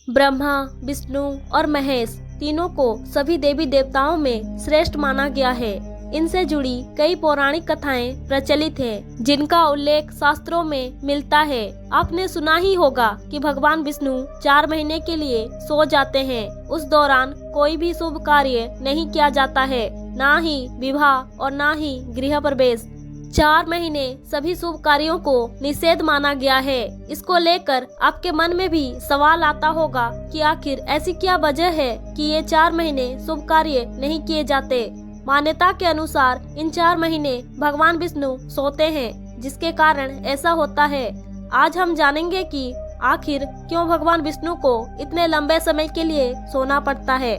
ब्रह्मा, विष्णु और महेश तीनों को सभी देवी देवताओं में श्रेष्ठ माना गया है। इनसे जुड़ी कई पौराणिक कथाएं प्रचलित हैं, जिनका उल्लेख शास्त्रों में मिलता है। आपने सुना ही होगा कि भगवान विष्णु 4 महीने के लिए सो जाते हैं। उस दौरान कोई भी शुभ कार्य नहीं किया जाता है, ना ही विवाह और ना ही गृह प्रवेश। 4 महीने सभी शुभ कार्यों को निषेध माना गया है। इसको लेकर आपके मन में भी सवाल आता होगा कि आखिर ऐसी क्या वजह है कि ये 4 महीने शुभ कार्य नहीं किए जाते। मान्यता के अनुसार इन 4 महीने भगवान विष्णु सोते हैं, जिसके कारण ऐसा होता है। आज हम जानेंगे कि आखिर क्यों भगवान विष्णु को इतने लंबे समय के लिए सोना पड़ता है,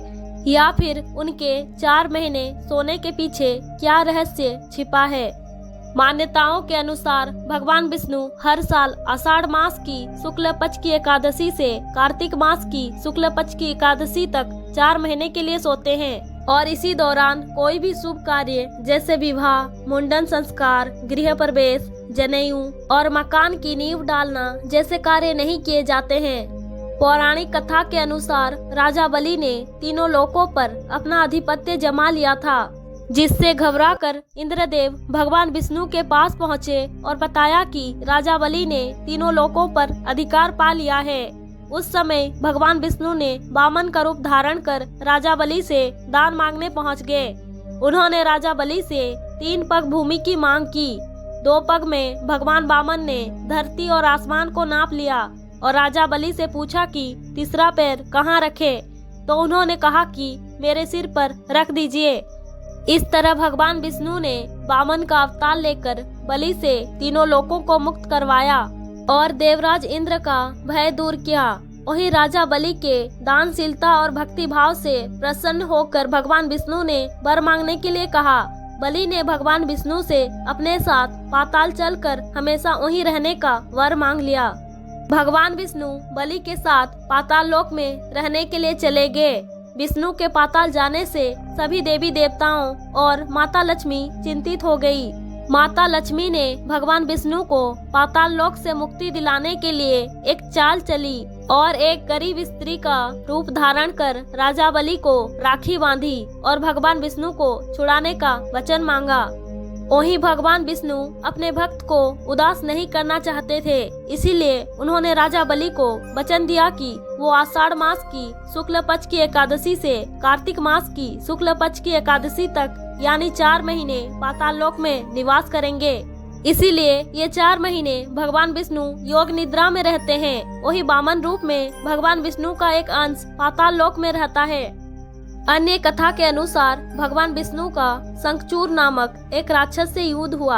या फिर उनके 4 महीने सोने के पीछे क्या रहस्य छिपा है। मान्यताओं के अनुसार भगवान विष्णु हर साल आषाढ़ मास की शुक्ल पक्ष की एकादशी से कार्तिक मास की शुक्ल पक्ष की एकादशी तक 4 महीने के लिए सोते हैं, और इसी दौरान कोई भी शुभ कार्य जैसे विवाह, मुंडन संस्कार, गृह प्रवेश, जनेऊ और मकान की नींव डालना जैसे कार्य नहीं किए जाते हैं। पौराणिक कथा के अनुसार राजा बलि ने तीनों लोकों पर अपना आधिपत्य जमा लिया था, जिससे घबराकर इंद्रदेव भगवान विष्णु के पास पहुँचे और बताया कि राजा बलि ने तीनों लोकों पर अधिकार पा लिया है। उस समय भगवान विष्णु ने वामन का रूप धारण कर राजा बलि से दान मांगने पहुँच गए। उन्होंने राजा बलि से 3 पग भूमि की मांग की। 2 पग में भगवान वामन ने धरती और आसमान को नाप लिया और राजा बलि से पूछा कि तीसरा पैर कहाँ रखे, तो उन्होंने कहा कि मेरे सिर पर रख दीजिए। इस तरह भगवान विष्णु ने वामन का अवतार लेकर बलि से तीनों लोकों को मुक्त करवाया और देवराज इंद्र का भय दूर किया। वहीं राजा बलि के दानशीलता और भक्ति भाव से प्रसन्न होकर भगवान विष्णु ने वर मांगने के लिए कहा। बलि ने भगवान विष्णु से अपने साथ पाताल चलकर हमेशा वहीं रहने का वर मांग लिया। भगवान विष्णु बलि के साथ पाताल लोक में रहने के लिए चले गए। विष्णु के पाताल जाने से सभी देवी देवताओं और माता लक्ष्मी चिंतित हो गई। माता लक्ष्मी ने भगवान विष्णु को पाताल लोक से मुक्ति दिलाने के लिए एक चाल चली और एक गरीब स्त्री का रूप धारण कर राजा बलि को राखी बांधी और भगवान विष्णु को छुड़ाने का वचन मांगा। वहीं भगवान विष्णु अपने भक्त को उदास नहीं करना चाहते थे, इसीलिए उन्होंने राजा बलि को वचन दिया कि वो आषाढ़ मास की शुक्ल पक्ष की एकादशी से कार्तिक मास की शुक्ल पक्ष की एकादशी तक यानी 4 महीने पाताल लोक में निवास करेंगे। इसीलिए ये 4 महीने भगवान विष्णु योग निद्रा में रहते हैं। वही वामन रूप में भगवान विष्णु का एक अंश पाताल लोक में रहता है। अन्य कथा के अनुसार भगवान विष्णु का शंखचूर नामक एक राक्षस से युद्ध हुआ।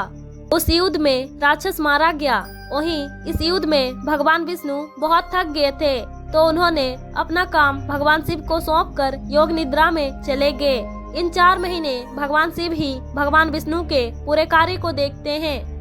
उस युद्ध में राक्षस मारा गया। वहीं इस युद्ध में भगवान विष्णु बहुत थक गए थे, तो उन्होंने अपना काम भगवान शिव को सौंपकर योग निद्रा में चले गए। इन 4 महीने भगवान शिव ही भगवान विष्णु के पूरे कार्य को देखते हैं।